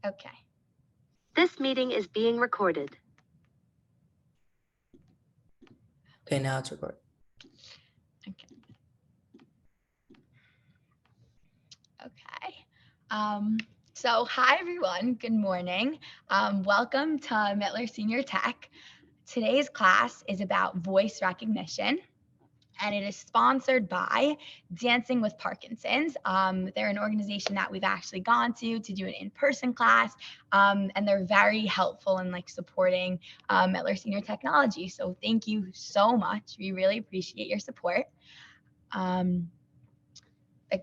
Okay. This meeting is being recorded. Okay, now it's recorded. Okay. So hi everyone, good morning. Welcome to Mittler Senior Tech. Today's class is about voice recognition, and it is sponsored by Dancing with Parkinson's. They're an organization that we've actually gone to do an in-person class, and they're very helpful in supporting Mittler Senior Technology. So thank you so much. We really appreciate your support. Back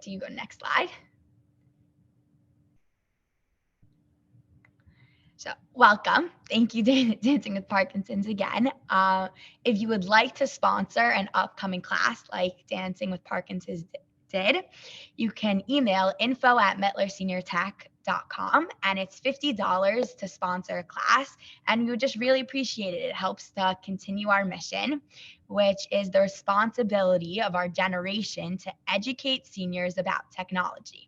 to you, go next slide. So welcome. Thank you, Dancing with Parkinson's again. If you would like to sponsor an upcoming class like Dancing with Parkinson's did, you can email info@mittlerseniortech.com, and it's $50 to sponsor a class, and we would just really appreciate it. It helps to continue our mission, which is the responsibility of our generation to educate seniors about technology.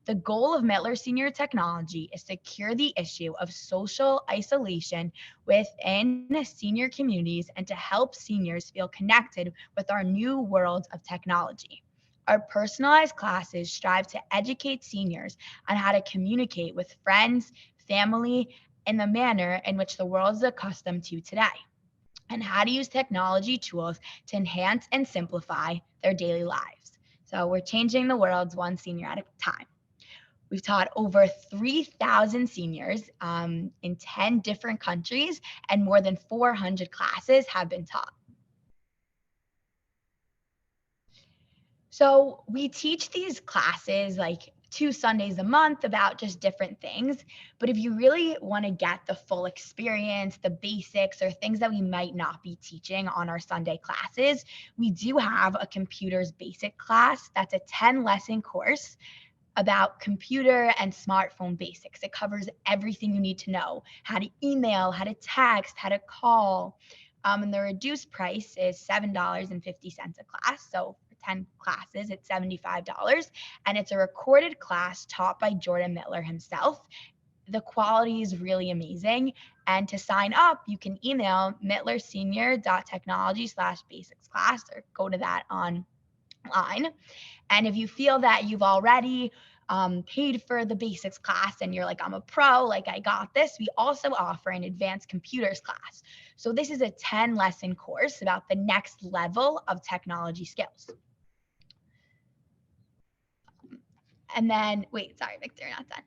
The goal of Mittler Senior Technology is to cure the issue of social isolation within senior communities and to help seniors feel connected with our new world of technology. Our personalized classes strive to educate seniors on how to communicate with friends, family, in the manner in which the world is accustomed to today, and how to use technology tools to enhance and simplify their daily lives. So we're changing the world one senior at a time. We've taught over 3,000 seniors in 10 different countries, and more than 400 classes have been taught. So we teach these classes 2 Sundays a month about just different things. But if you really want to get the full experience, the basics, or things that we might not be teaching on our Sunday classes, we do have a computers basic class. That's a 10-lesson course about computer and smartphone basics. It covers everything you need to know: how to email, how to text, how to call. And the reduced price is $7.50 a class. So for 10 classes, it's $75. And it's a recorded class taught by Jordan Mittler himself. The quality is really amazing. And to sign up, you can email mittlersenior.technology/basics class, or go to that online. And if you feel that you've already paid for the basics class and you're like, I'm a pro, I got this, we also offer an advanced computers class. So this is a 10-lesson course about the next level of technology skills. And then, wait, sorry, Victor, not done.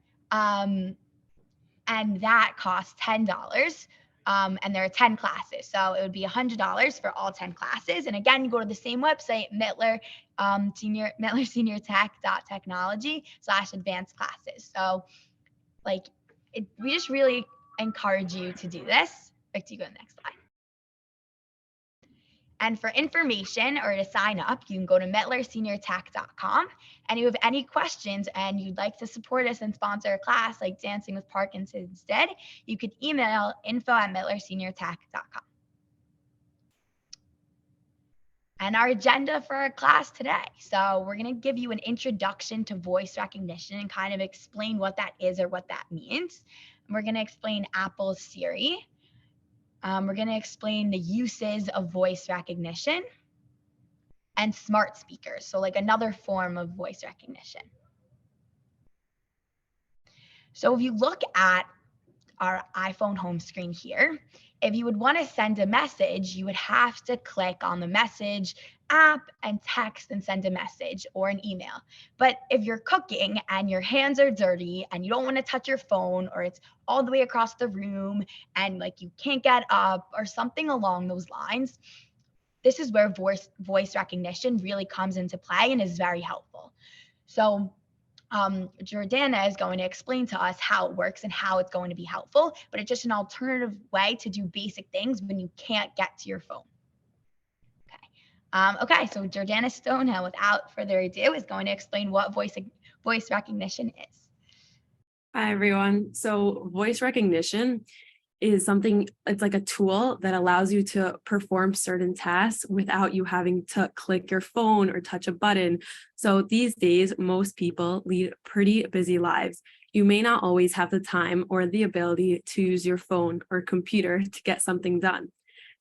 And that costs $10. And there are 10 classes. So it would be $100 for all 10 classes. And again, you go to the same website, mittlerseniortech.technology/advanced classes. So we just really encourage you to do this. You go to the next slide. And for information or to sign up, you can go to mittlerseniortech.com. And if you have any questions and you'd like to support us and sponsor a class like Dancing with Parkinson's did, you could email info@mittlerseniortech.com. And our agenda for our class today. So we're going to give you an introduction to voice recognition and kind of explain what that is or what that means. And we're going to explain Apple's Siri. We're going to explain the uses of voice recognition and smart speakers, so another form of voice recognition. So if you look at our iPhone home screen here, if you would want to send a message, you would have to click on the message app and text and send a message or an email. But if you're cooking and your hands are dirty and you don't want to touch your phone, or it's all the way across the room and you can't get up or something along those lines, this is where voice recognition really comes into play and is very helpful. So Jordana is going to explain to us how it works and how it's going to be helpful, but it's just an alternative way to do basic things when you can't get to your phone. Okay, so Jordana Stonehill, without further ado, is going to explain what voice recognition is. Hi, everyone. So voice recognition is something, it's like a tool that allows you to perform certain tasks without you having to click your phone or touch a button. So these days, most people lead pretty busy lives. You may not always have the time or the ability to use your phone or computer to get something done.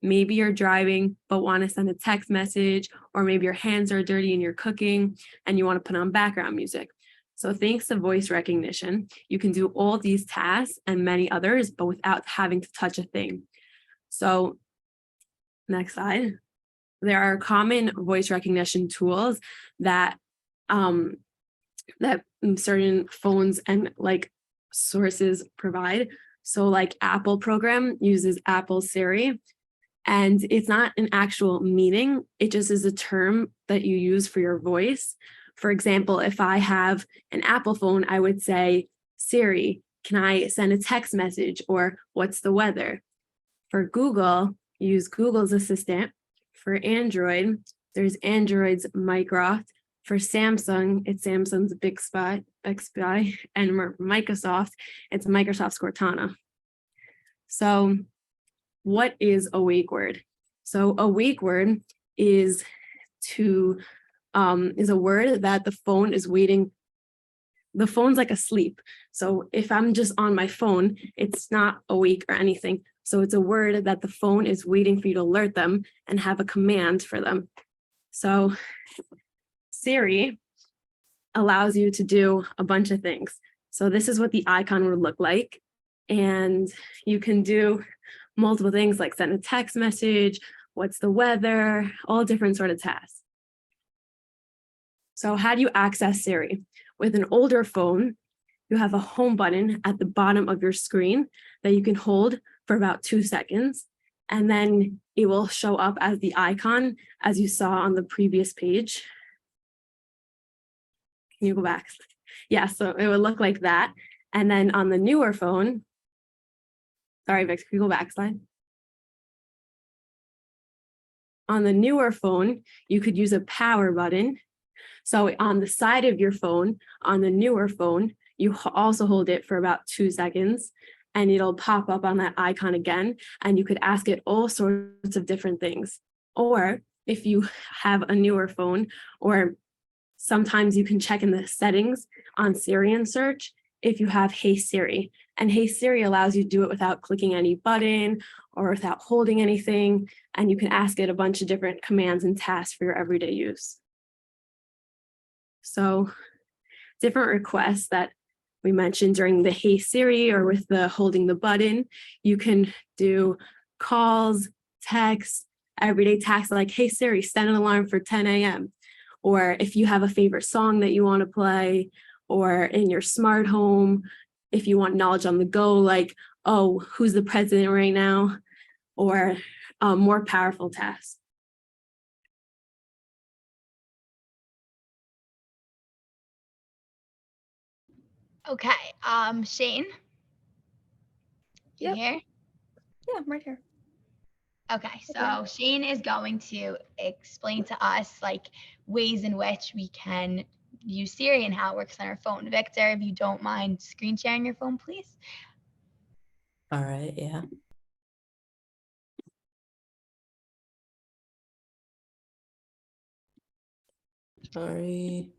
Maybe you're driving but want to send a text message, or maybe your hands are dirty and you're cooking and you want to put on background music. So thanks to voice recognition, you can do all these tasks and many others, but without having to touch a thing. So next slide. There are common voice recognition tools that that certain phones and like sources provide. So like Apple program uses Apple Siri, and it's not an actual meaning. It just is a term that you use for your voice. For example, if I have an Apple phone, I would say, Siri, can I send a text message, or what's the weather? For Google, use Google's Assistant. For Android, there's Android's Mycroft. For Samsung, it's Samsung's Bixby, and Microsoft, it's Microsoft's Cortana. So what is a wake word? So a wake word is a word that the phone is waiting. The phone's like asleep. So if I'm just on my phone, it's not awake or anything. So it's a word that the phone is waiting for you to alert them and have a command for them. So Siri allows you to do a bunch of things. So this is what the icon would look like. And you can do multiple things like send a text message, what's the weather, all different sort of tasks. So how do you access Siri? With an older phone, you have a home button at the bottom of your screen that you can hold for about 2 seconds, and then it will show up as the icon as you saw on the previous page. Can you go back? Yeah, so it would look like that. And then on the newer phone, sorry, Victor, can you go back slide? On the newer phone, you could use a power button. So on the side of your phone, on the newer phone, you also hold it for about 2 seconds, and it'll pop up on that icon again, and you could ask it all sorts of different things. Or if you have a newer phone, or sometimes you can check in the settings on Siri and search if you have Hey Siri. And Hey Siri allows you to do it without clicking any button or without holding anything. And you can ask it a bunch of different commands and tasks for your everyday use. So different requests that we mentioned during the Hey Siri or with the holding the button, you can do calls, texts, everyday tasks like, hey Siri, set an alarm for 10 a.m. Or if you have a favorite song that you want to play, or in your smart home, if you want knowledge on the go, like, oh, who's the president right now? Or more powerful tasks. Okay, Shane? You Yep. here? Yeah, I'm right here. Okay, so Shane is going to explain to us like ways in which we can use Siri and how it works on our phone. Victor, if you don't mind screen sharing your phone, please. All right, yeah. Sorry.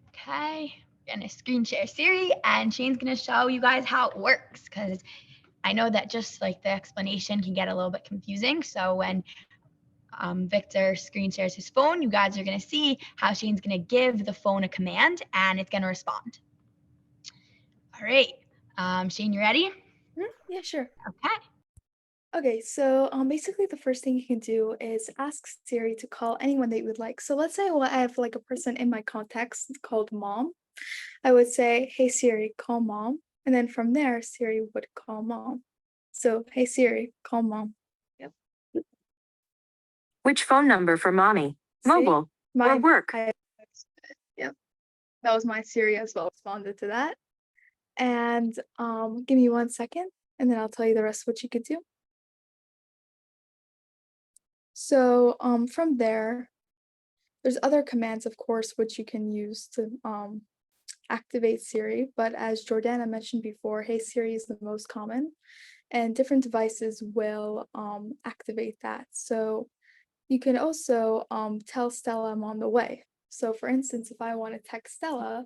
Okay, we're gonna screen share Siri, and Shane's gonna show you guys how it works, because I know that just like the explanation can get a little bit confusing. So when Victor screen shares his phone, you guys are gonna see how Shane's gonna give the phone a command and it's gonna respond. All right, Shane, you ready? Yeah, sure. Okay. Okay, so basically the first thing you can do is ask Siri to call anyone that you would like. So let's say I have like a person in my contacts called Mom. I would say, hey Siri, call Mom. And then from there, Siri would call Mom. So, hey Siri, call Mom. Yep. Which phone number for mommy? See? Mobile or work? Yep. That was my Siri as well. Responded to that. And give me 1 second, and then I'll tell you the rest of what you could do. So from there, there's other commands, of course, which you can use to activate Siri. But as Jordana mentioned before, Hey Siri is the most common, and different devices will activate that. So you can also tell Stella I'm on the way. So for instance, if I want to text Stella,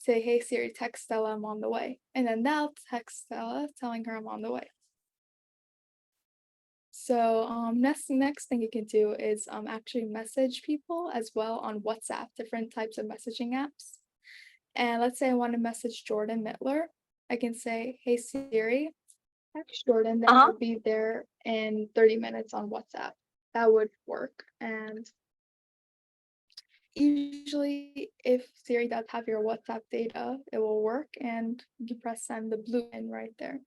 say, hey Siri, text Stella, I'm on the way. And then that'll text Stella telling her I'm on the way. So next thing you can do is actually message people as well on WhatsApp, different types of messaging apps. And let's say I want to message Jordan Mittler. I can say, hey Siri, text Jordan that I'll be there in 30 minutes on WhatsApp. That would work. And usually if Siri does have your WhatsApp data, it will work, and you press send the blue in right there.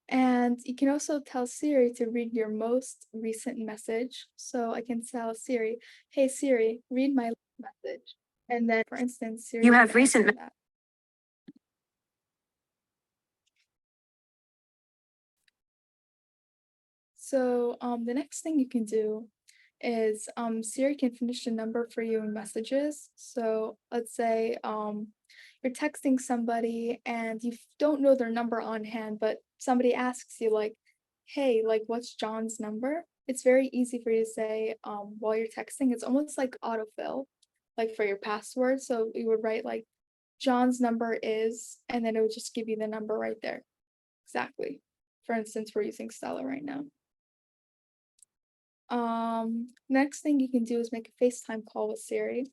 And you can also tell Siri to read your most recent message. So I can tell Siri, hey Siri, read my message. And then, for instance, Siri You would have recent answer that. So the next thing you can do is Siri can finish the number for you in messages. So let's say you're texting somebody and you don't know their number on hand, but somebody asks you like, hey, like what's John's number? It's very easy for you to say while you're texting. It's almost like autofill, like for your password. So you would write like John's number is, and then it would just give you the number right there. Exactly. For instance, we're using Stella right now. Next thing you can do is make a FaceTime call with Siri.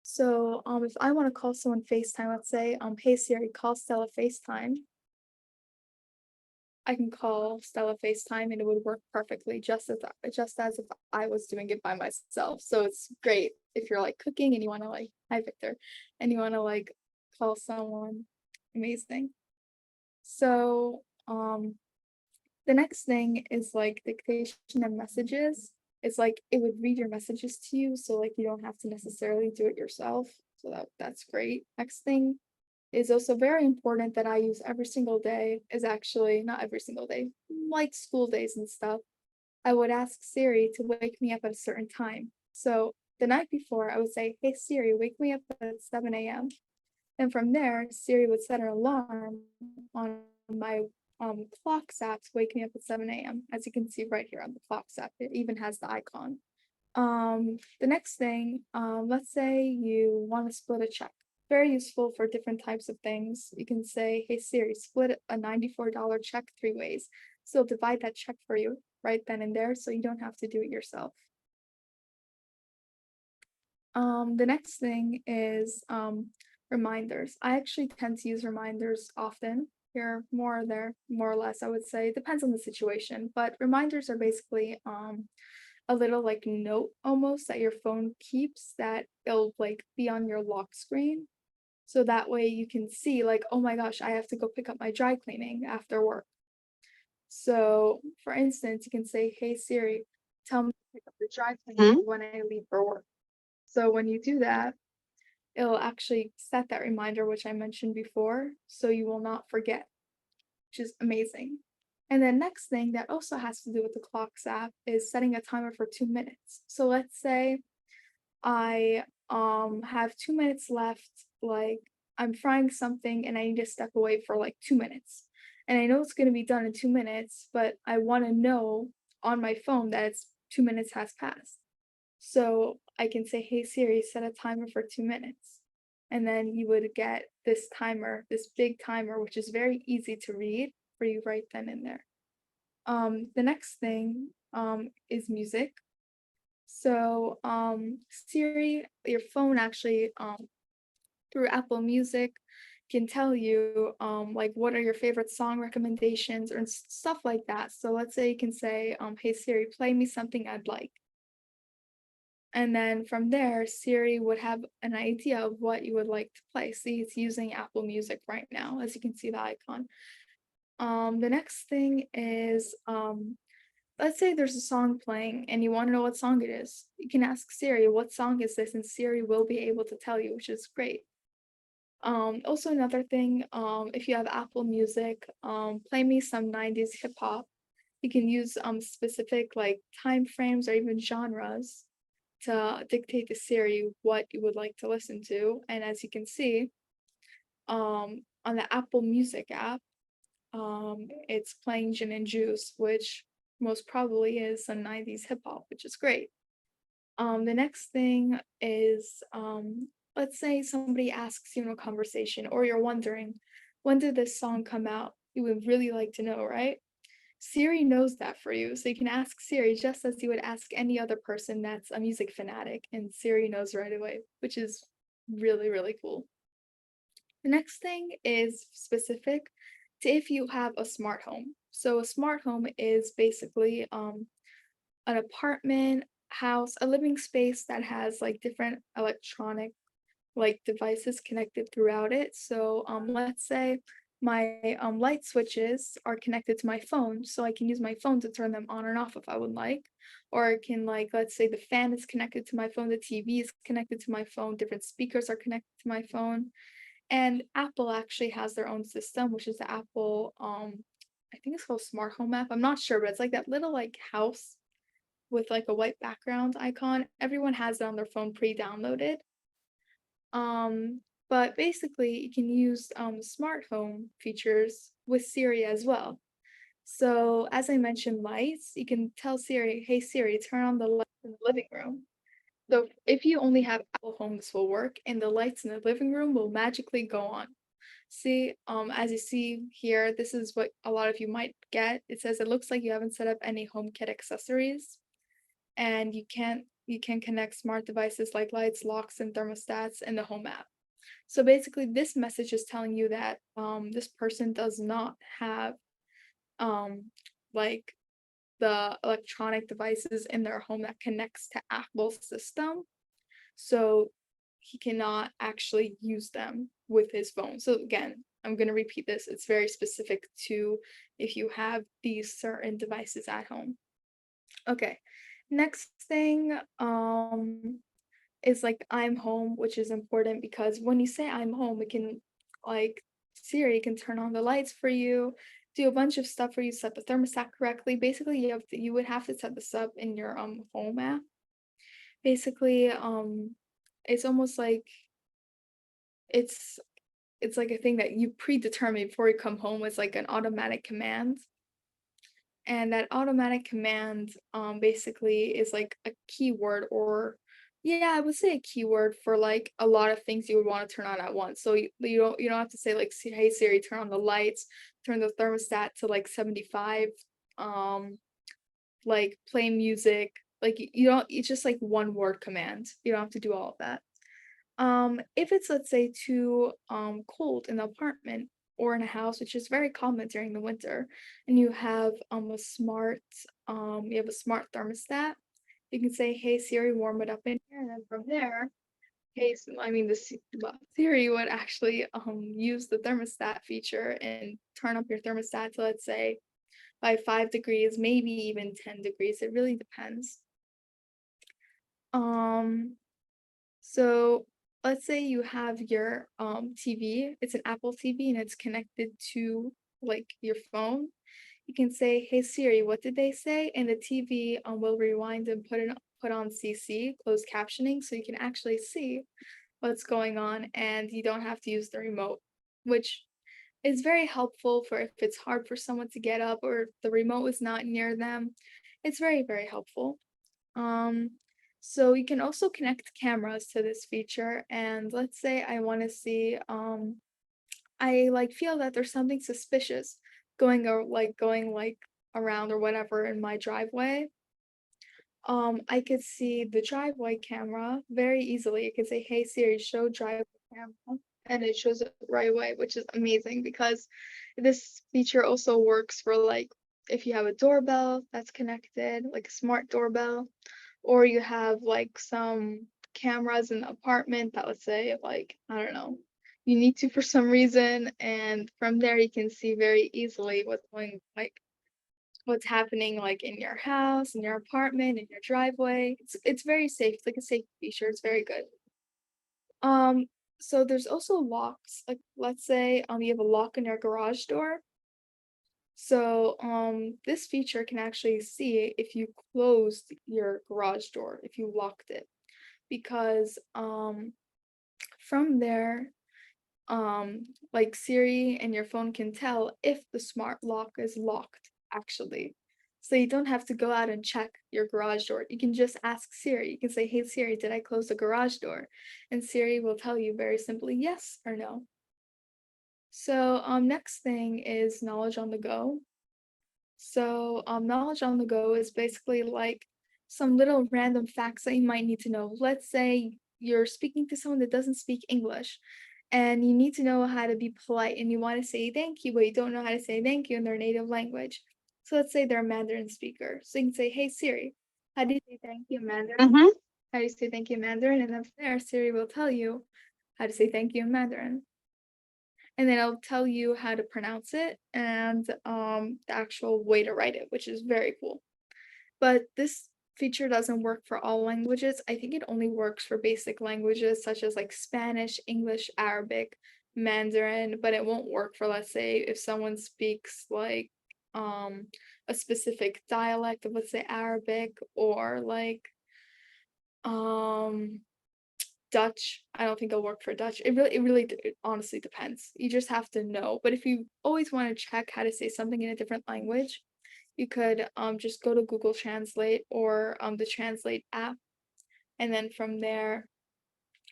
So if I want to call someone FaceTime, let's say, hey Siri, call Stella FaceTime. I can call Stella FaceTime and it would work perfectly just as if I was doing it by myself. So it's great if you're like cooking and you want to like, hi Victor, and you want to like call someone. Amazing. So the next thing is like dictation of messages. It's like it would read your messages to you, so like you don't have to necessarily do it yourself. So that's great. Next thing is also very important that I use every single day is actually not every single day, like school days and stuff. I would ask Siri to wake me up at a certain time. So the night before, I would say, hey Siri, wake me up at 7 a.m. And from there, Siri would set an alarm on my clocks app to wake me up at 7 a.m. As you can see right here on the clocks app, it even has the icon. The next thing, let's say you want to split a check. Very useful for different types of things. You can say, hey Siri, split a $94 check 3 ways. So it'll divide that check for you right then and there, so you don't have to do it yourself. The next thing is reminders. I actually tend to use reminders often. Here, more there, more or less, I would say. Depends on the situation, but reminders are basically a little like note almost that your phone keeps that it'll like be on your lock screen. So that way you can see like, oh my gosh, I have to go pick up my dry cleaning after work. So for instance, you can say, hey Siri, tell me to pick up the dry cleaning when I leave for work. So when you do that, it'll actually set that reminder, which I mentioned before, so you will not forget, which is amazing. And then next thing that also has to do with the clocks app is setting a timer for 2 minutes. So let's say I have 2 minutes left, like I'm frying something and I need to step away for like 2 minutes. And I know it's going to be done in 2 minutes, but I want to know on my phone that it's 2 minutes has passed. So I can say, hey Siri, set a timer for 2 minutes. And then you would get this timer, this big timer, which is very easy to read for you right then and there. The next thing is music. So Siri, your phone actually through Apple Music can tell you like what are your favorite song recommendations or stuff like that. So let's say you can say, hey Siri, play me something I'd like. And then from there, Siri would have an idea of what you would like to play. See, it's using Apple Music right now, as you can see the icon. The next thing is, let's say there's a song playing and you want to know what song it is. You can ask Siri, what song is this? And Siri will be able to tell you, which is great. Also another thing, if you have Apple Music, play me some 90s hip hop. You can use specific like time frames or even genres to dictate to Siri what you would like to listen to. And as you can see, on the Apple Music app, it's playing Gin and Juice, which most probably is some 90s hip hop, which is great. The next thing is let's say somebody asks you in a conversation, or you're wondering, when did this song come out? You would really like to know, right? Siri knows that for you. So you can ask Siri just as you would ask any other person that's a music fanatic, and Siri knows right away, which is really, really cool. The next thing is specific to if you have a smart home. So a smart home is basically an apartment, house, a living space that has like different electronic like devices connected throughout it. So let's say my light switches are connected to my phone, so I can use my phone to turn them on and off if I would like. Or I can like let's say the fan is connected to my phone, the TV is connected to my phone, different speakers are connected to my phone. And Apple actually has their own system, which is the Apple I think it's called Smart Home app. I'm not sure, but it's like that little like house with like a white background icon. Everyone has it on their phone pre-downloaded. Um, but basically you can use smart home features with Siri as well. So as I mentioned lights, you can tell Siri, hey Siri, turn on the lights in the living room. So if you only have Apple Home, this will work, and the lights in the living room will magically go on. See, as you see here, this is what a lot of you might get. It says it looks like you haven't set up any HomeKit accessories, and you can connect smart devices like lights, locks, and thermostats in the Home app. So basically, this message is telling you that this person does not have um like the electronic devices in their home that connects to Apple's system. So he cannot actually use them with his phone. So again, I'm going to repeat this. It's very specific to if you have these certain devices at home. Okay. Next thing is like I'm home, which is important because when you say I'm home, it can like Siri can turn on the lights for you, do a bunch of stuff for you, set the thermostat correctly. Basically, you would have to set this up in your home app. Basically, it's almost like it's it's like a thing that you predetermine before you come home as like an automatic command. And that automatic command basically is like a keyword, or yeah, I would say a keyword for like a lot of things you would want to turn on at once. So you don't have to say like hey Siri, turn on the lights, turn the thermostat to like 75, um like play music. Like you don't, it's just like one word command. You don't have to do all of that. If it's let's say too cold in the apartment or in a house, which is very common during the winter, and you have a smart thermostat, you can say, "Hey Siri, warm it up in here," and then from there, I mean Siri would actually use the thermostat feature and turn up your thermostat to let's say by 5 degrees, maybe even 10 degrees. It really depends. Um, So let's say you have your TV, it's an Apple TV and it's connected to like your phone. You can say, "Hey Siri, what did they say?" And the TV will rewind and put on CC, closed captioning, so you can actually see what's going on and you don't have to use the remote, which is very helpful for if it's hard for someone to get up or if the remote is not near them. It's very, very helpful. Um, so you can also connect cameras to this feature, and let's say I want to see I like feel that there's something suspicious going like around or whatever in my driveway. I could see the driveway camera very easily. I could say, "Hey Siri, show driveway camera," and it shows it right away, which is amazing because this feature also works for like if you have a doorbell that's connected, like a smart doorbell, or you have like some cameras in the apartment that let's say if like I don't know, you need to for some reason, and from there you can see very easily what's happening like in your house, in your apartment, in your driveway. It's very safe. It's like a safety feature. It's very good. Um, so there's also locks. Like let's say you have a lock in your garage door. So this feature can actually see if you closed your garage door, if you locked it. Because from there, like Siri and your phone can tell if the smart lock is locked, actually. So you don't have to go out and check your garage door. You can just ask Siri. You can say, "Hey Siri, did I close the garage door?" And Siri will tell you very simply yes or no. So next thing is knowledge on the go. So knowledge on the go is basically like some little random facts that you might need to know. Let's say you're speaking to someone that doesn't speak English and you need to know how to be polite and you want to say thank you, but you don't know how to say thank you in their native language. So let's say they're a Mandarin speaker. So you can say, "Hey Siri, how do you say thank you in Mandarin?" How do you say thank you in Mandarin? And then from there, Siri will tell you how to say thank you in Mandarin. And then it'll tell you how to pronounce it and the actual way to write it, which is very cool. But this feature doesn't work for all languages. I think it only works for basic languages such as like Spanish, English, Arabic, Mandarin, but it won't work for, let's say, if someone speaks like um a specific dialect of, let's say, Arabic or like um Dutch. I don't think it'll work for Dutch. It honestly depends. You just have to know. But if you always want to check how to say something in a different language, you could just go to Google Translate or the Translate app, and then from there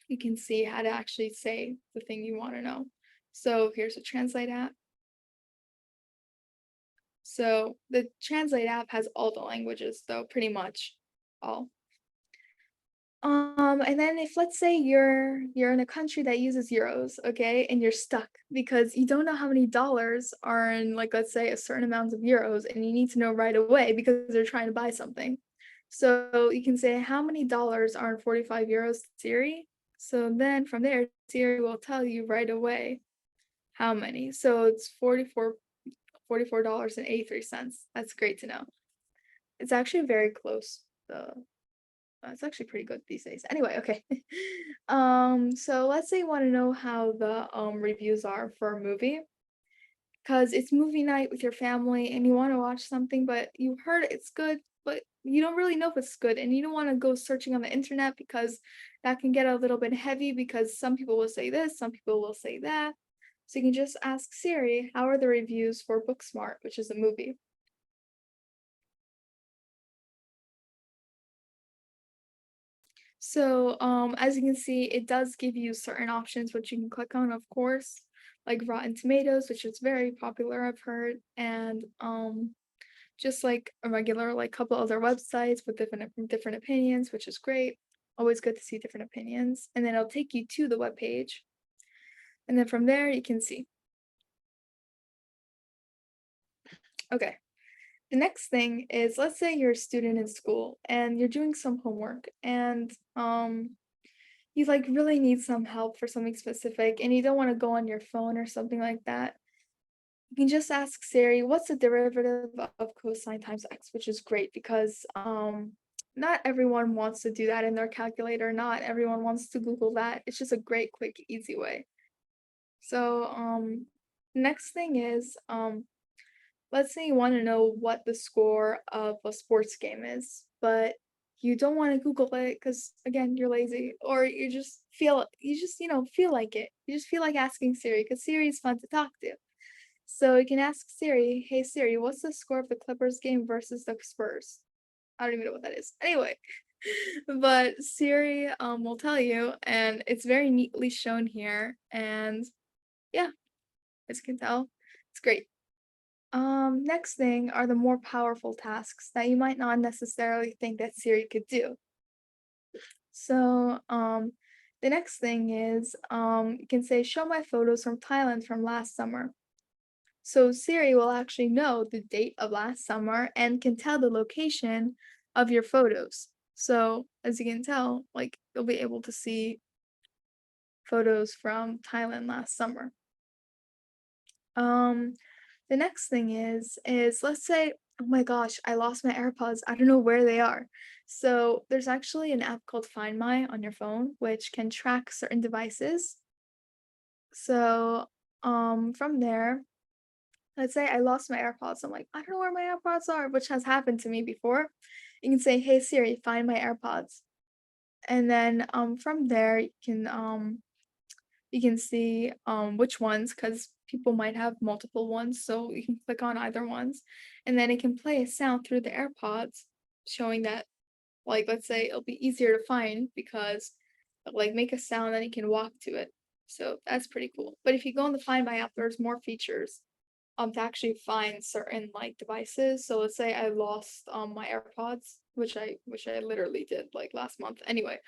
you can see how to actually say the thing you want to know. So here's a Translate app. So the Translate app has all the languages, though, pretty much all. And then if let's say you're in a country that uses euros, okay, and you're stuck because you don't know how many dollars are in, like, let's say a certain amount of euros, and you need to know right away because they're trying to buy something. So you can say, "How many dollars are in 45 euros, Siri?" So then from there, Siri will tell you right away how many. So it's $44.83. That's great to know. It's actually very close. It's actually pretty good these days. Anyway, okay. So let's say you want to know how the reviews are for a movie, because it's movie night with your family and you want to watch something, but you heard it's good, but you don't really know if it's good, and you don't want to go searching on the internet because that can get a little bit heavy because some people will say this, some people will say that. So you can just ask Siri, "How are the reviews for Booksmart," which is a movie. So, as you can see, it does give you certain options which you can click on, of course, like Rotten Tomatoes, which is very popular, I've heard, and just like a regular, like couple other websites with different opinions, which is great. Always good to see different opinions, and then it'll take you to the web page, and then from there you can see. Okay. The next thing is, let's say you're a student in school and you're doing some homework and you like really need some help for something specific and you don't want to go on your phone or something like that. You can just ask Siri, "What's the derivative of cosine times x?" Which is great because not everyone wants to do that in their calculator, not everyone wants to Google that. It's just a great, quick, easy way. So next thing is let's say you want to know what the score of a sports game is, but you don't want to Google it because again, you're lazy, or you just feel like it. You just feel like asking Siri because Siri is fun to talk to. So you can ask Siri, "Hey Siri, what's the score of the Clippers game versus the Spurs?" I don't even know what that is. Anyway, but Siri will tell you, and it's very neatly shown here. And yeah, as you can tell, it's great. Next thing are the more powerful tasks that you might not necessarily think that Siri could do. So, the next thing is, you can say, "Show my photos from Thailand from last summer." So Siri will actually know the date of last summer and can tell the location of your photos. So as you can tell, like you'll be able to see photos from Thailand last summer. Um, the next thing is let's say, "Oh my gosh, I lost my AirPods. I don't know where they are." So there's actually an app called Find My on your phone, which can track certain devices. So from there, let's say I lost my AirPods. I'm like, "I don't know where my AirPods are," which has happened to me before. You can say, "Hey Siri, find my AirPods." And then from there you can see which ones, because people might have multiple ones, so you can click on either ones, and then it can play a sound through the AirPods, showing that, like, let's say it'll be easier to find because like make a sound, then you can walk to it. So that's pretty cool. But if you go in the Find My app, there's more features to actually find certain like devices. So let's say I lost my AirPods, which I literally did like last month anyway.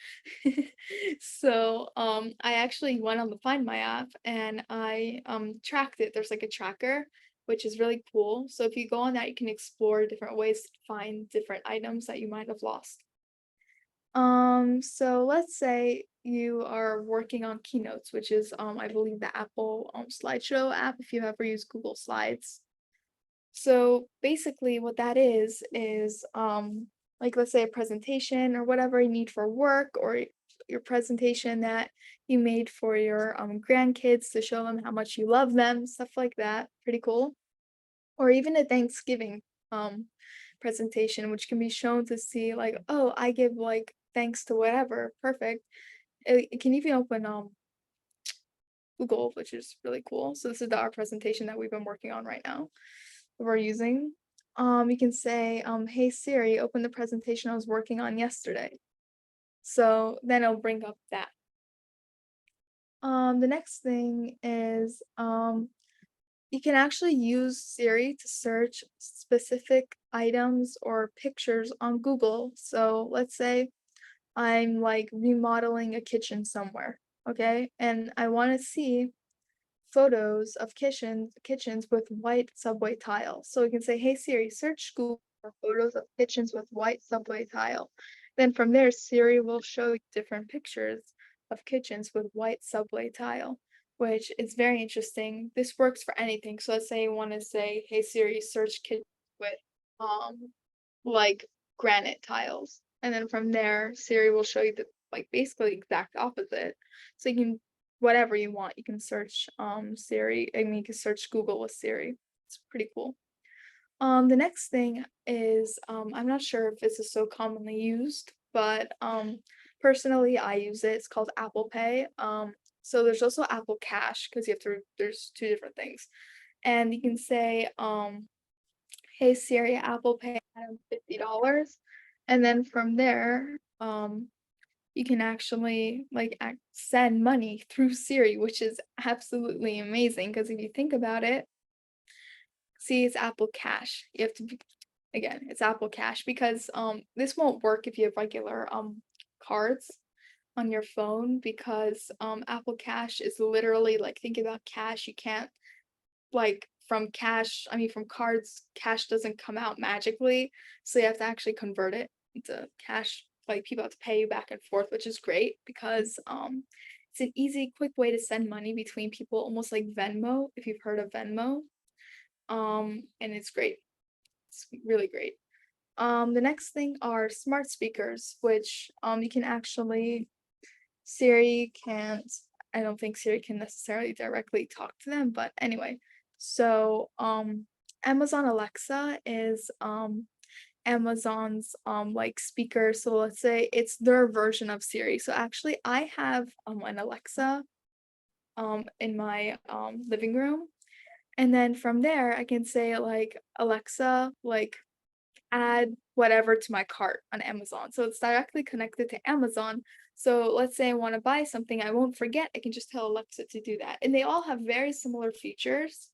So I actually went on the Find My app and I tracked it. There's like a tracker, which is really cool. So if you go on that, you can explore different ways to find different items that you might have lost. So let's say you are working on Keynotes, which is I believe the Apple slideshow app if you ever use Google Slides. So basically what that is like let's say a presentation or whatever you need for work, or your presentation that you made for your grandkids to show them how much you love them, stuff like that. Pretty cool. Or even a Thanksgiving presentation, which can be shown to see like, oh, I give like thanks to whatever. Perfect. It can even open Google, which is really cool. So this is our presentation that we've been working on right now. We're using. You can say, hey Siri, open the presentation I was working on yesterday. So then it'll bring up that. The next thing is you can actually use Siri to search specific items or pictures on Google. So let's say I'm like remodeling a kitchen somewhere, okay? And I want to see photos of kitchens with white subway tile. So we can say, "Hey Siri, search Google for photos of kitchens with white subway tile." Then from there, Siri will show you different pictures of kitchens with white subway tile, which is very interesting. This works for anything. So let's say you want to say, "Hey Siri, search kitchen with like granite tiles." And then from there, Siri will show you the like basically exact opposite. So you can whatever you want. You can search Siri. I mean you can search Google with Siri. It's pretty cool. The next thing is I'm not sure if this is so commonly used, but personally I use it. It's called Apple Pay. So there's also Apple Cash because you have to there's two different things. And you can say hey Siri, Apple Pay Adam $50. And then from there, you can actually like send money through Siri, which is absolutely amazing because if you think about it, see it's Apple Cash. You have to be again, it's Apple Cash because this won't work if you have regular cards on your phone because Apple Cash is literally like think about cash. You can't like from cash, I mean from cards, cash doesn't come out magically. So you have to actually convert it into cash. Like people have to pay you back and forth, which is great because it's an easy, quick way to send money between people, almost like Venmo, if you've heard of Venmo. And it's great. It's really great. The next thing are smart speakers, which you can actually Siri can't I don't think Siri can necessarily directly talk to them, but anyway. So Amazon Alexa is Amazon's like speaker. So let's say it's their version of Siri. So actually I have an Alexa in my living room. And then from there I can say like Alexa, like add whatever to my cart on Amazon. So it's directly connected to Amazon. So let's say I want to buy something, I won't forget. I can just tell Alexa to do that. And they all have very similar features,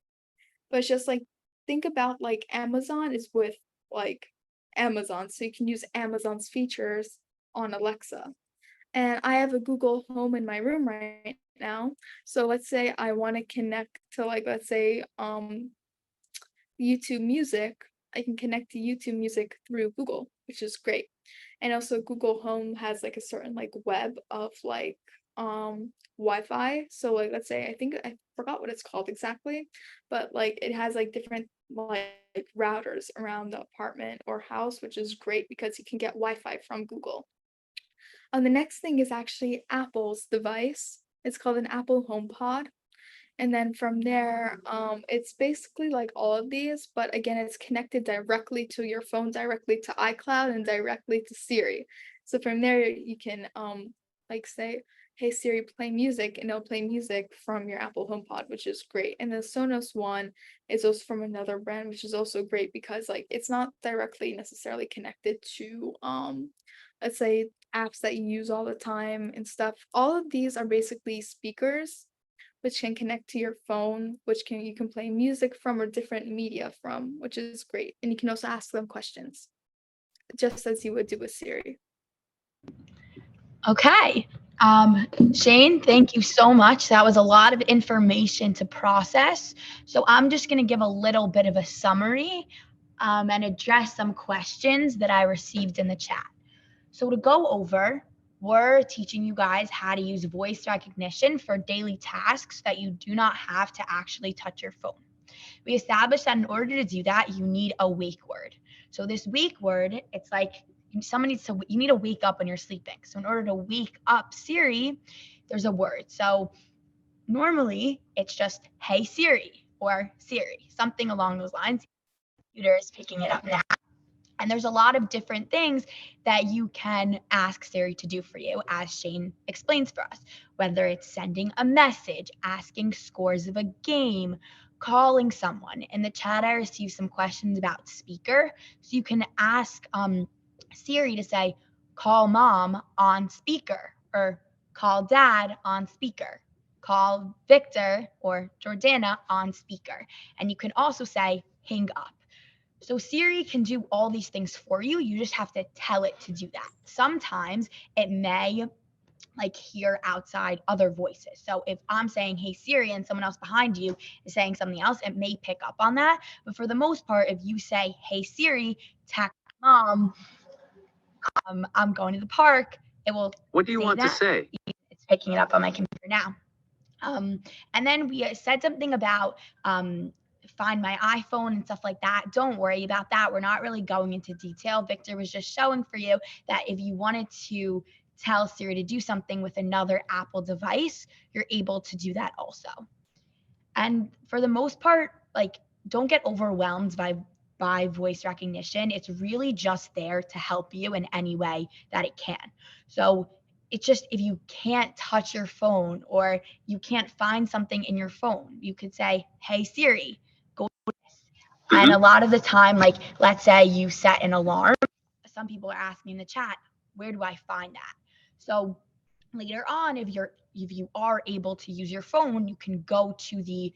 but it's just like think about like Amazon is with like Amazon. So you can use Amazon's features on Alexa. And I have a Google Home in my room right now. So let's say I want to connect to like let's say YouTube Music. I can connect to YouTube Music through Google, which is great. And also Google Home has like a certain like web of like Wi-Fi. So like let's say I think I forgot what it's called exactly, but like it has like different like routers around the apartment or house, which is great because you can get Wi-Fi from Google. The next thing is actually Apple's device. It's called an Apple HomePod. And then from there, it's basically like all of these, but again, it's connected directly to your phone, directly to iCloud, and directly to Siri. So from there, you can like say, hey Siri, play music, and it'll play music from your Apple HomePod, which is great. And the Sonos one is also from another brand, which is also great because like it's not directly necessarily connected to let's say apps that you use all the time and stuff. All of these are basically speakers which can connect to your phone, which can you can play music from or different media from, which is great. And you can also ask them questions, just as you would do with Siri. Okay. Shane, thank you so much. That was a lot of information to process. So I'm just going to give a little bit of a summary and address some questions that I received in the chat. So to go over, we're teaching you guys how to use voice recognition for daily tasks that you do not have to actually touch your phone. We established that in order to do that, you need a wake word. So this wake word, it's like you need to wake up when you're sleeping. So in order to wake up Siri, there's a word. So normally it's just, hey Siri, or Siri, something along those lines. The computer is picking it up now. And there's a lot of different things that you can ask Siri to do for you, as Shane explains for us, whether it's sending a message, asking scores of a game, calling someone. In the chat, I received some questions about speaker. So you can ask Siri to say, call mom on speaker, or call dad on speaker, call Victor or Jordana on speaker. And you can also say, hang up. So Siri can do all these things for you. You just have to tell it to do that. Sometimes it may like hear outside other voices. So if I'm saying, hey Siri, and someone else behind you is saying something else, it may pick up on that. But for the most part, if you say, hey Siri, text mom, I'm going to the park, it will What do you say want that. to say? It's picking it up on my computer now. And then we said something about find my iPhone and stuff like that. Don't worry about that. We're not really going into detail. Victor was just showing for you that if you wanted to tell Siri to do something with another Apple device, you're able to do that also. And for the most part, like don't get overwhelmed by voice recognition. It's really just there to help you in any way that it can. So it's just if you can't touch your phone or you can't find something in your phone, you could say, hey Siri, go do this. And a lot of the time, like let's say you set an alarm, some people are asking in the chat, where do I find that? So later on, if you are able to use your phone, you can go to the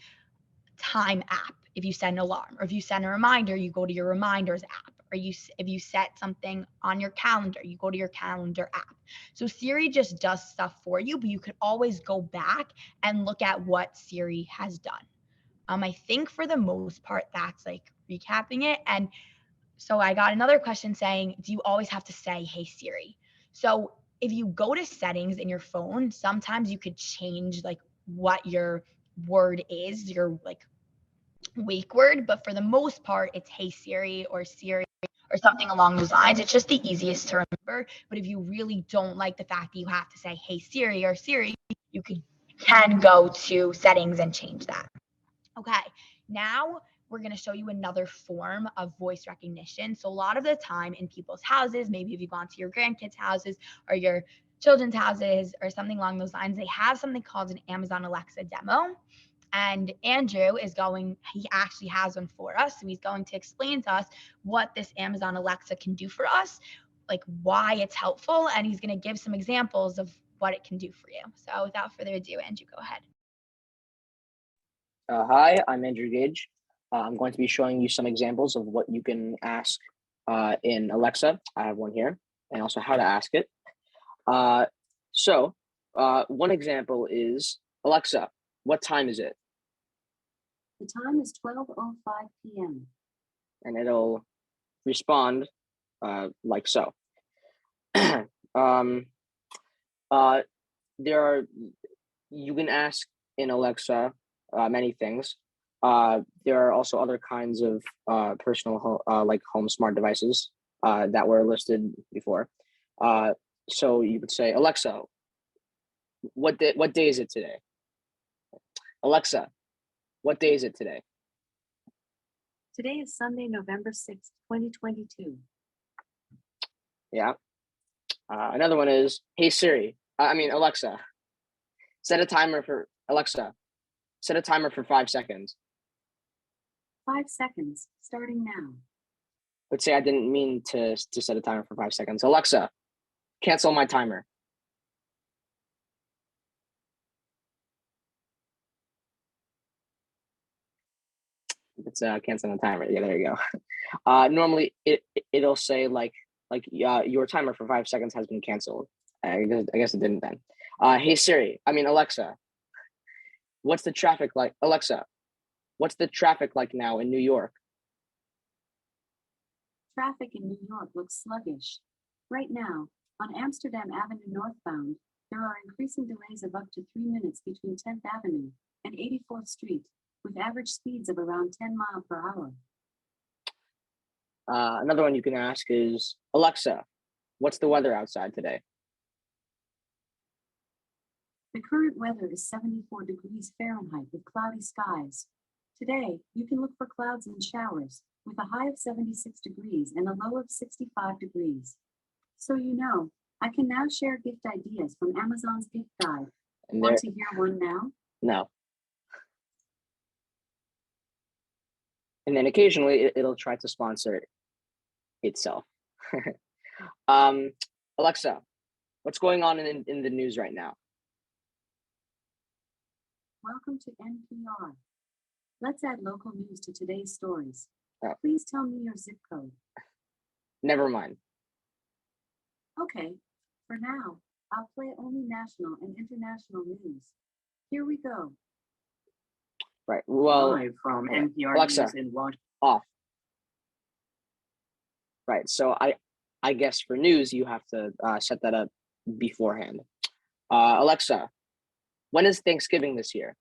time app. If you set an alarm, or if you set a reminder, you go to your reminders app. Or if you set something on your calendar, you go to your calendar app. So Siri just does stuff for you, but you could always go back and look at what Siri has done. I think for the most part, that's like recapping it. And so I got another question saying, do you always have to say, hey Siri? So if you go to settings in your phone, sometimes you could change like what your word is, your like wake word, but for the most part, it's hey Siri or something along those lines. It's just the easiest to remember. But if you really don't like the fact that you have to say hey Siri or Siri, you can go to settings and change that. Okay, now we're going to show you another form of voice recognition. So a lot of the time in people's houses, maybe if you've gone to your grandkids' houses or your children's houses or something along those lines, they have something called an Amazon Alexa demo. And Andrew he actually has one for us. So he's going to explain to us what this Amazon Alexa can do for us, like why it's helpful. And he's going to give some examples of what it can do for you. So without further ado, Andrew, go ahead. Hi, I'm Andrew Gage. I'm going to be showing you some examples of what you can ask in Alexa. I have one here, and also how to ask it. So one example is, Alexa, what time is it? The time is 12:05 p.m. And it'll respond like so. You can ask in Alexa many things. There are also other kinds of personal like home smart devices that were listed before. So you would say, Alexa, what day is it today? Alexa, what day is it today? Today is Sunday, November 6th, 2022. Yeah. Another one is, hey Siri, Alexa, Set a timer for Alexa. Set a timer for 5 seconds. 5 seconds, starting now. Let's say I didn't mean to set a timer for 5 seconds. Alexa, cancel my timer. It's canceling the timer. Yeah, there you go. Normally it'll say like your timer for 5 seconds has been canceled. I guess it didn't then. Hey Siri, Alexa, what's the traffic like? Alexa, what's the traffic like now in New York? Traffic in New York looks sluggish. Right now, on Amsterdam Avenue northbound, there are increasing delays of up to 3 minutes between 10th Avenue and 84th Street, with average speeds of around 10 miles per hour. Another one you can ask is, Alexa, what's the weather outside today? The current weather is 74 degrees Fahrenheit with cloudy skies. Today, you can look for clouds and showers with a high of 76 degrees and a low of 65 degrees. So you know, I can now share gift ideas from Amazon's gift guide. Want to hear one now? No. And then occasionally it'll try to sponsor itself. Alexa, what's going on in the news right now? Welcome to NPR. Let's add local news to today's stories. Oh. Please tell me your zip code. Never mind. Okay, for now, I'll play only national and international news. Here we go. Right. Well, Live from NPR Alexa, News in Washington. off. Right. So I guess for news you have to set that up beforehand. Alexa, when is Thanksgiving this year?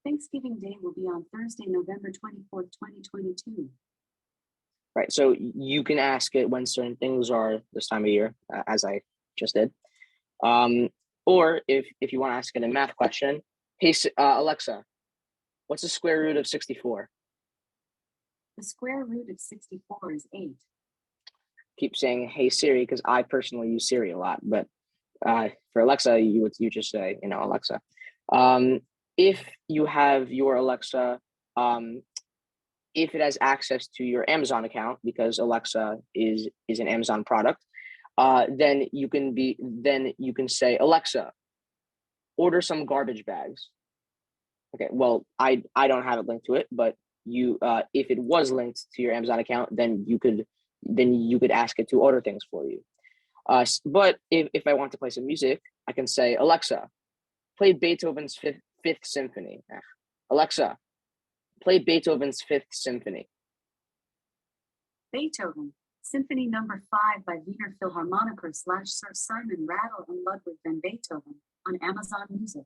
Thanksgiving Day will be on Thursday, November 24th, 2022. Right. So you can ask it when certain things are this time of year, as I just did. Or if you want to ask it a math question, hey, Alexa, what's the square root of 64? The square root of 64 is 8. Keep saying, hey, Siri, because I personally use Siri a lot. But for Alexa, you just say, Alexa. If you have your Alexa, if it has access to your Amazon account, because Alexa is an Amazon product, then you can say, Alexa, order some garbage bags. Okay, well, I don't have it linked to it, but you if it was linked to your Amazon account, then you could ask it to order things for you. But if I want to play some music, I can say, Alexa, play Beethoven's Fifth Symphony. Alexa, play Beethoven's Fifth Symphony. Beethoven, Symphony Number 5 by Wiener Philharmoniker / Sir Simon Rattle and Ludwig van Beethoven on Amazon Music.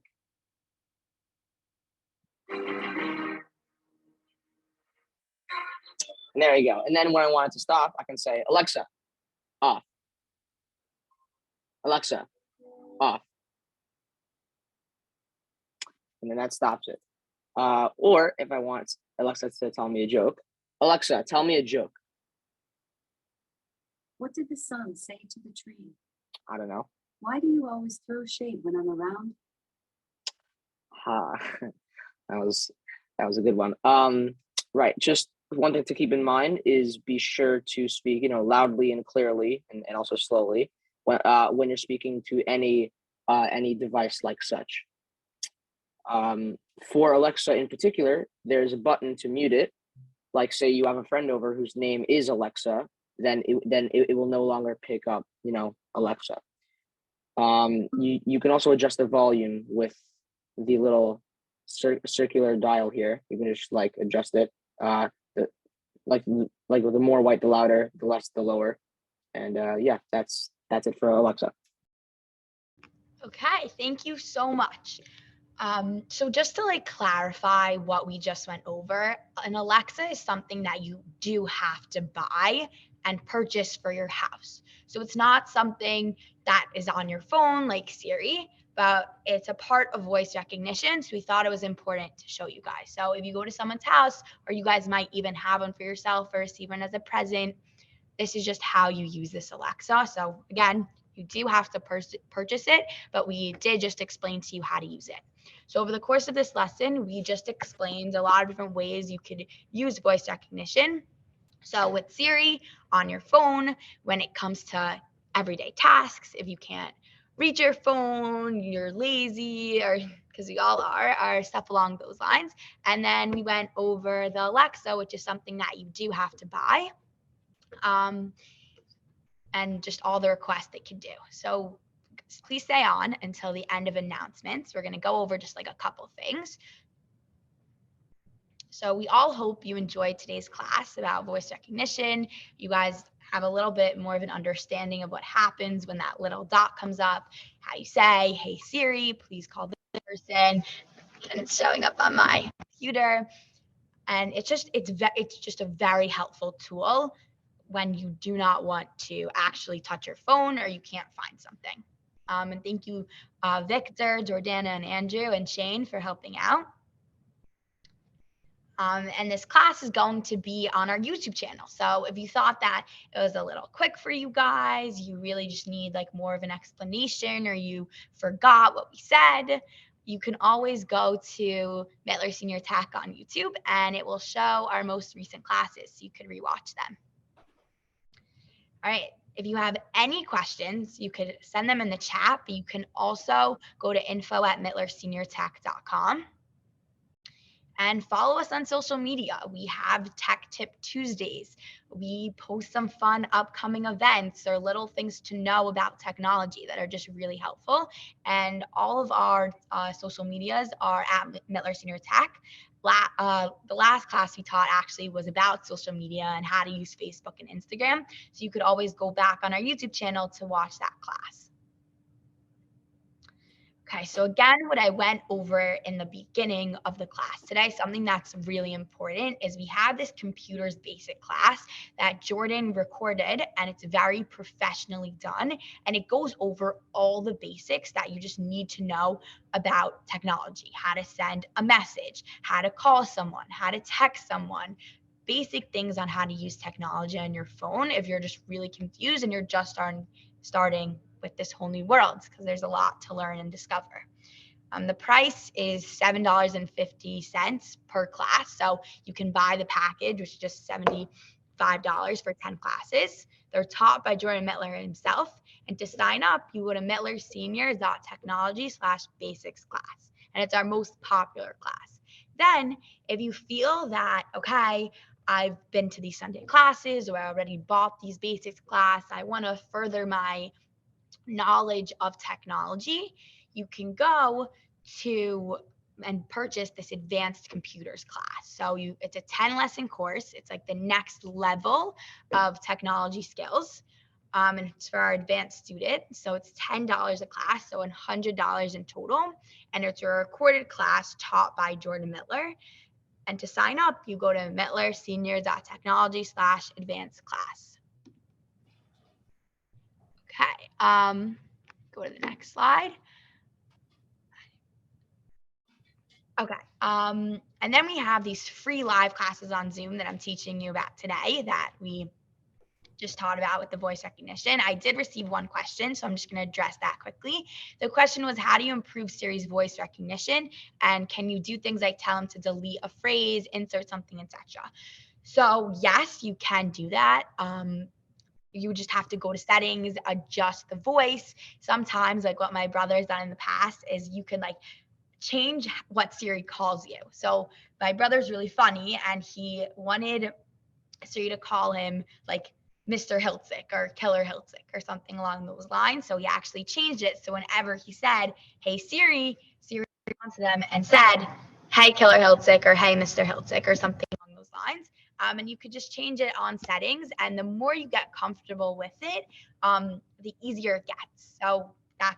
And there you go. And then when I want it to stop, I can say, Alexa, off. Alexa, off. And then that stops it. Or if I want Alexa to tell me a joke, Alexa, tell me a joke. What did the sun say to the tree? I don't know. Why do you always throw shade when I'm around? That was a good one. Right. Just one thing to keep in mind is be sure to speak, loudly and clearly, and also slowly when you're speaking to any device like such. For Alexa in particular, there's a button to mute it. Like, say you have a friend over whose name is Alexa, then it will no longer pick up, Alexa. You can also adjust the volume with the little circular dial here. You can just adjust it. Like the more white, the louder; the less, the lower. And yeah, that's it for Alexa. Okay, thank you so much. So just to clarify what we just went over, an Alexa is something that you do have to buy and purchase for your house. So it's not something that is on your phone like Siri, but it's a part of voice recognition. So we thought it was important to show you guys. So if you go to someone's house, or you guys might even have one for yourself or receive one as a present, this is just how you use this Alexa. So again, you You do have to purchase it, but we did just explain to you how to use it. So over the course of this lesson, we just explained a lot of different ways you could use voice recognition. So with Siri on your phone, when it comes to everyday tasks, if you can't reach your phone, you're lazy, or because we all are, or stuff along those lines. And then we went over the Alexa, which is something that you do have to buy. And just all the requests they can do. So please stay on until the end of announcements. We're going to go over just like a couple things. So we all hope you enjoyed today's class about voice recognition. You guys have a little bit more of an understanding of what happens when that little dot comes up, how you say, hey Siri, please call this person, and it's showing up on my computer. And it's just a very helpful tool when you do not want to actually touch your phone or you can't find something. And thank you, Victor, Jordana, and Andrew, and Shane for helping out. And this class is going to be on our YouTube channel. So if you thought that it was a little quick for you guys, you really just need like more of an explanation, or you forgot what we said, you can always go to Mittler Senior Tech on YouTube, and it will show our most recent classes, so you can rewatch them. All right, if you have any questions, you could send them in the chat, but you can also go to info@mittlerseniortech.com. And follow us on social media. We have Tech Tip Tuesdays. We post some fun upcoming events or little things to know about technology that are just really helpful. And all of our social medias are at Mittler Senior Tech. The last class we taught actually was about social media and how to use Facebook and Instagram. So you could always go back on our YouTube channel to watch that class. Okay, so again, what I went over in the beginning of the class today, something that's really important is we have this computers basic class that Jordan recorded, and it's very professionally done. And it goes over all the basics that you just need to know about technology, how to send a message, how to call someone, how to text someone, basic things on how to use technology on your phone if you're just really confused and you're just starting with this whole new world, because there's a lot to learn and discover. The price is $7.50 per class. So you can buy the package, which is just $75 for 10 classes. They're taught by Jordan Mittler himself. And to sign up, you go to mittlersenior.technology/basics class. And it's our most popular class. Then if you feel that, okay, I've been to these Sunday classes, or I already bought these basics class, I want to further my knowledge of technology, you can go to and purchase this advanced computers class. So it's a 10 lesson course. It's like the next level of technology skills. And it's for our advanced students. So it's $10 a class, so $100 in total. And it's a recorded class taught by Jordan Mittler. And to sign up, you go to mittlersenior.technology/advanced class. Okay, go to the next slide. Okay, and then we have these free live classes on Zoom that I'm teaching you about today that we just taught about with the voice recognition. I did receive one question, so I'm just going to address that quickly. The question was, how do you improve Siri's voice recognition? And can you do things like tell him to delete a phrase, insert something, etc.? So yes, you can do that. You just have to go to settings, adjust the voice. Sometimes, like what my brother has done in the past, is you can like change what Siri calls you. So my brother's really funny, and he wanted Siri to call him like Mr. Hiltzik or Killer Hiltzik or something along those lines. So he actually changed it. So whenever he said, hey Siri, Siri responded to them and said, hey Killer Hiltzik, or hey Mr. Hiltzik, or something along those lines. And you could just change it on settings, and the more you get comfortable with it, the easier it gets. So that's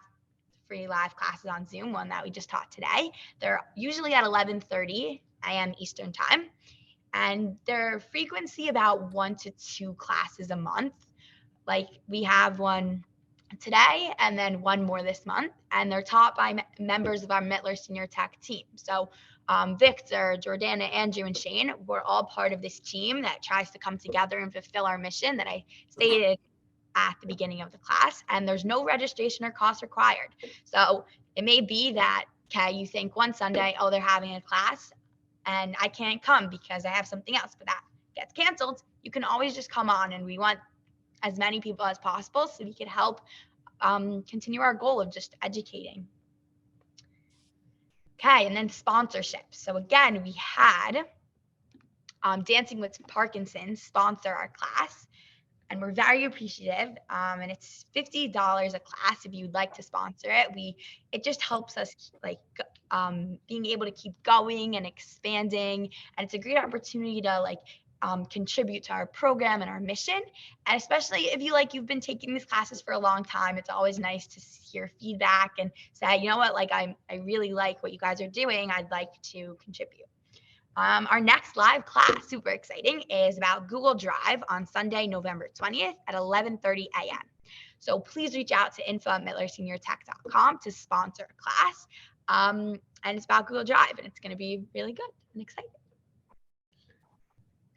free live classes on Zoom, one that we just taught today. They're usually at 11:30 a.m. Eastern time, and their frequency about 1 to 2 classes a month. Like we have one today and then one more this month, and they're taught by members of our Mittler Senior Tech team. So Victor, Jordana, Andrew, and Shane, we're all part of this team that tries to come together and fulfill our mission that I stated at the beginning of the class, and there's no registration or cost required. So it may be that, okay, you think one Sunday, oh, they're having a class and I can't come because I have something else, but that gets canceled. You can always just come on, and we want as many people as possible so we can help continue our goal of just educating. Okay, and then sponsorship. So again, we had Dancing with Parkinson's sponsor our class, and we're very appreciative. And it's $50 a class if you'd like to sponsor it. It just helps us like being able to keep going and expanding, and it's a great opportunity to like contribute to our program and our mission. And especially if you've been taking these classes for a long time, it's always nice to hear feedback and say, you know what, like I really like what you guys are doing. I'd like to contribute. Our next live class, super exciting, is about Google Drive on Sunday, November 20th at 11:30 a.m. So please reach out to info@mittlerseniortech.com to sponsor a class. And it's about Google Drive, and it's going to be really good and exciting.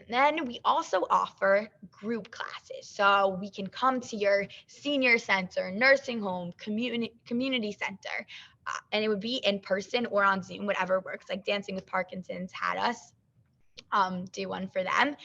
And then we also offer group classes. So we can come to your senior center, nursing home, community center, and it would be in person or on Zoom, whatever works. Like Dancing with Parkinson's had us do one for them.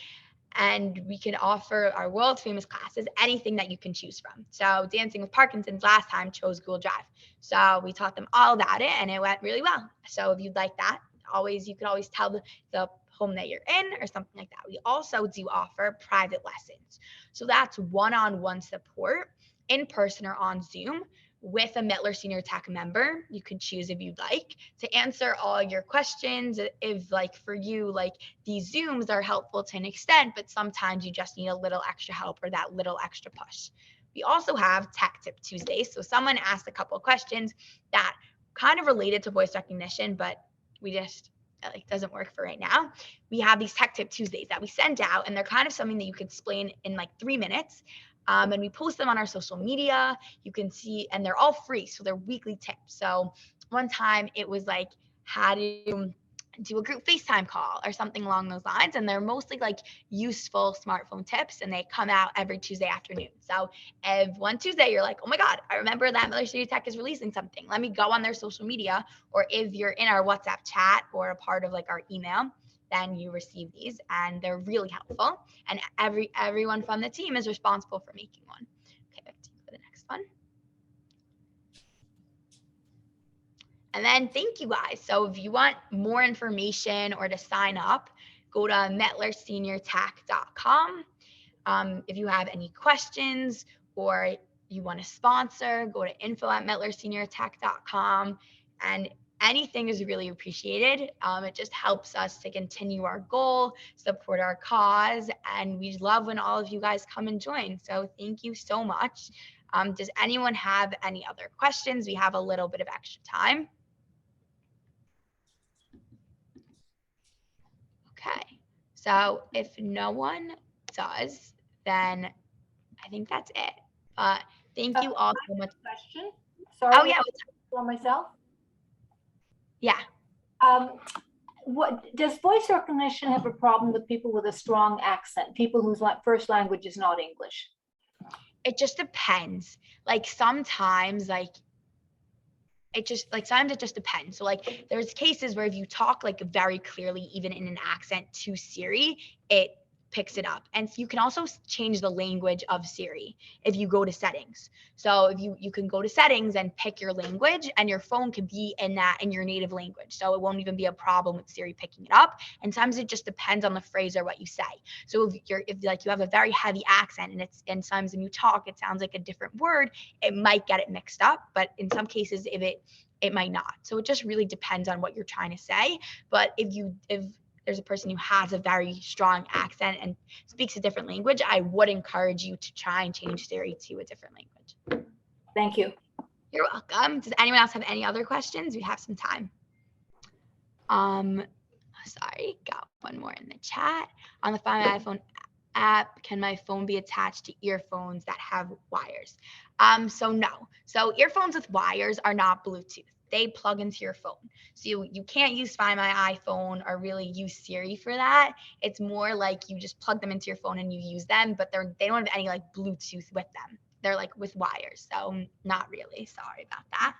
And we can offer our world famous classes, anything that you can choose from. So Dancing with Parkinson's last time chose Google Drive. So we taught them all about it, and it went really well. So if you'd like that, you could always tell the home that you're in or something like that. We also do offer private lessons. So that's one-on-one support in person or on Zoom with a Mittler Senior Tech member. You could choose if you'd like to answer all your questions. If like for you, like these Zooms are helpful to an extent, but sometimes you just need a little extra help or that little extra push. We also have Tech Tip Tuesdays. So someone asked a couple of questions that kind of related to voice recognition, but we just doesn't work for right now. We have these Tech Tip Tuesdays that we send out, and they're kind of something that you can explain in like 3 minutes. And we post them on our social media. You can see, and they're all free. So they're weekly tips. So one time it was like how to do a group FaceTime call or something along those lines. And they're mostly like useful smartphone tips, and they come out every Tuesday afternoon. So if one Tuesday you're like, oh my God, I remember that Mittler Senior Tech is releasing something, let me go on their social media. Or if you're in our WhatsApp chat or a part of like our email, then you receive these, and they're really helpful. And everyone from the team is responsible for making one. Okay, back to you for the next one. And then thank you guys. So if you want more information or to sign up, go to mittlerseniortech.com. If you have any questions or you want to sponsor, go to info@mittlerseniortech.com. And anything is really appreciated. It just helps us to continue our goal, support our cause, and we love when all of you guys come and join. So thank you so much. Does anyone have any other questions? We have a little bit of extra time. Okay, so if no one does, then I think that's it. Thank you all so much. Question. Sorry. Oh yeah. For myself. Yeah. What does voice recognition have a problem with people with a strong accent, people whose first language is not English? It just depends. Like sometimes it just depends. So like there's cases where if you talk like very clearly, even in an accent to Siri, it picks it up. And you can also change the language of Siri if you go to settings. So if you can go to settings and pick your language, and your phone can be in your native language. So it won't even be a problem with Siri picking it up. And sometimes it just depends on the phrase or what you say. So if you have a very heavy accent and sometimes when you talk, it sounds like a different word, it might get it mixed up. But in some cases, it might not. So it just really depends on what you're trying to say. But if there's a person who has a very strong accent and speaks a different language, I would encourage you to try and change Siri to a different language. Thank you. You're welcome. Does anyone else have any other questions? We have some time. Sorry, got one more in the chat. On the Find My iPhone app, can my phone be attached to earphones that have wires? So no. So earphones with wires are not Bluetooth. they plug into your phone. So you can't use Find My iPhone or really use Siri for that. It's more like you just plug them into your phone and you use them, but they don't have any like Bluetooth with them. They're like with wires. So not really. Sorry about that.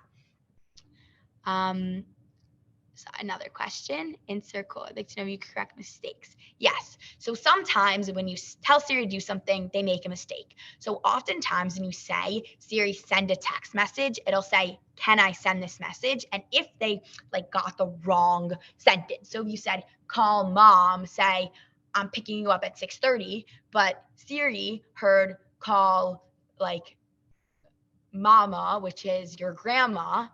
So another question, insert code. I'd like to know if you correct mistakes. Yes. So sometimes when you tell Siri to do something, they make a mistake. So oftentimes when you say, Siri, send a text message, it'll say, can I send this message? And if they like got the wrong sentence, so if you said, call mom, say, I'm picking you up at 6:30, but Siri heard call like mama, which is your grandma,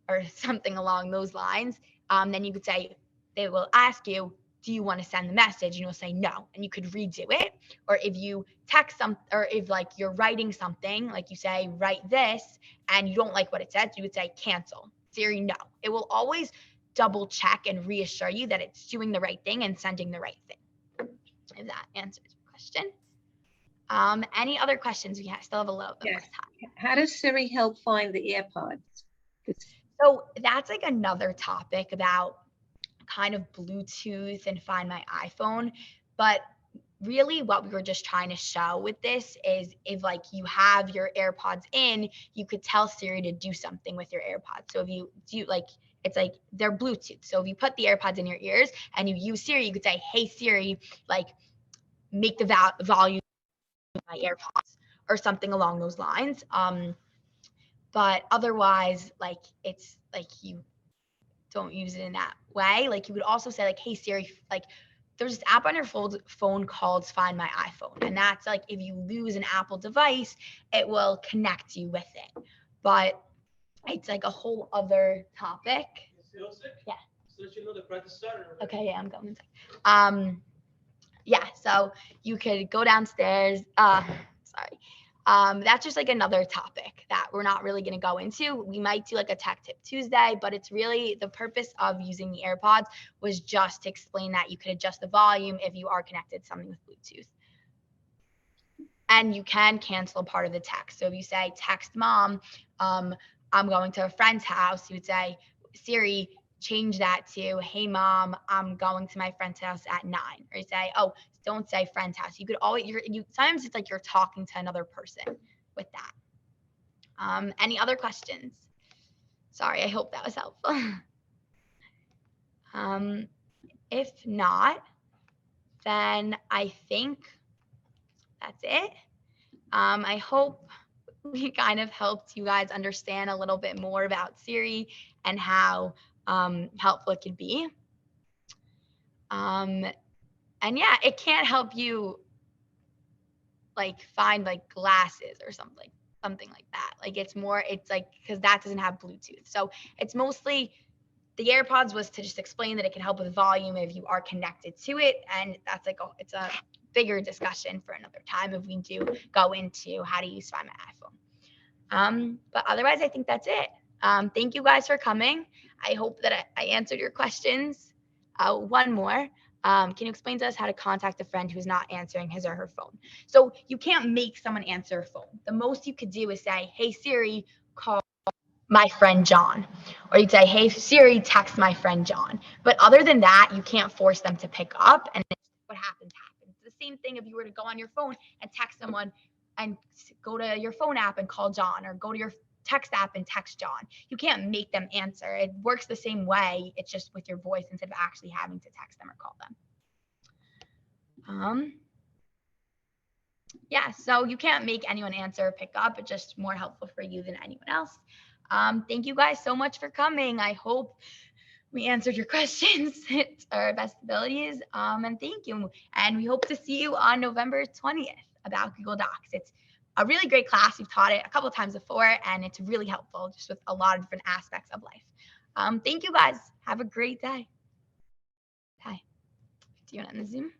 or something along those lines, then you could say, they will ask you, do you want to send the message? And you'll say no, and you could redo it. Or if you text some, or if like you're writing something, like you say, write this, and you don't like what it says, you would say cancel. Siri, no. It will always double check and reassure you that it's doing the right thing and sending the right thing. If that answers your question. Any other questions? We still have a little bit more time. How does Siri help find the AirPods? So that's like another topic about kind of Bluetooth and Find My iPhone. But really what we were just trying to show with this is if like you have your AirPods in, you could tell Siri to do something with your AirPods. So if you do like, it's like they're Bluetooth. So if you put the AirPods in your ears and you use Siri, you could say, hey Siri, like make the volume of my AirPods or something along those lines. But otherwise, like it's like you don't use it in that way. Like you would also say like, hey Siri, like there's this app on your phone called Find My iPhone. And that's like, if you lose an Apple device, it will connect you with it. But it's like a whole other topic. Yeah. Okay, yeah, I'm going. Yeah, so you could go downstairs. Sorry. That's just like another topic that we're not really going to go into. We might do like a Tech Tip Tuesday, but it's really the purpose of using the AirPods was just to explain that you could adjust the volume if you are connected to something with Bluetooth. And you can cancel part of the text. So if you say, text mom, I'm going to a friend's house, you would say, Siri, change that to, hey mom, I'm going to my friend's house at 9. Or you say, oh, don't say friend's house. You could always, sometimes it's like you're talking to another person with that. Any other questions? Sorry, I hope that was helpful. If not, then I think that's it. I hope we kind of helped you guys understand a little bit more about Siri and how helpful it could be. And yeah, it can't help you like find like glasses or something like that. Like it's like, because that doesn't have Bluetooth. So it's mostly, the AirPods was to just explain that it can help with volume if you are connected to it. And that's like, it's a bigger discussion for another time if we do go into how to use Find My iPhone. But otherwise, I think that's it. Thank you guys for coming. I hope that I answered your questions. One more. Can you explain to us how to contact a friend who's not answering his or her phone? So you can't make someone answer a phone. The most you could do is say, hey, Siri, call my friend John. Or you'd say, hey, Siri, text my friend John. But other than that, you can't force them to pick up. And what happens. It's the same thing if you were to go on your phone and text someone and go to your phone app and call John, or go to your text app and text John. You can't make them answer. It works the same way. It's just with your voice instead of actually having to text them or call them. Yeah, so you can't make anyone answer or pick up. It's just more helpful for you than anyone else. Thank you guys so much for coming. I hope we answered your questions to our best abilities. And thank you. And we hope to see you on November 20th about Google Docs. It's a really great class. We've taught it a couple of times before, and it's really helpful just with a lot of different aspects of life. Thank you guys. Have a great day. Hi. Do you want to end the Zoom?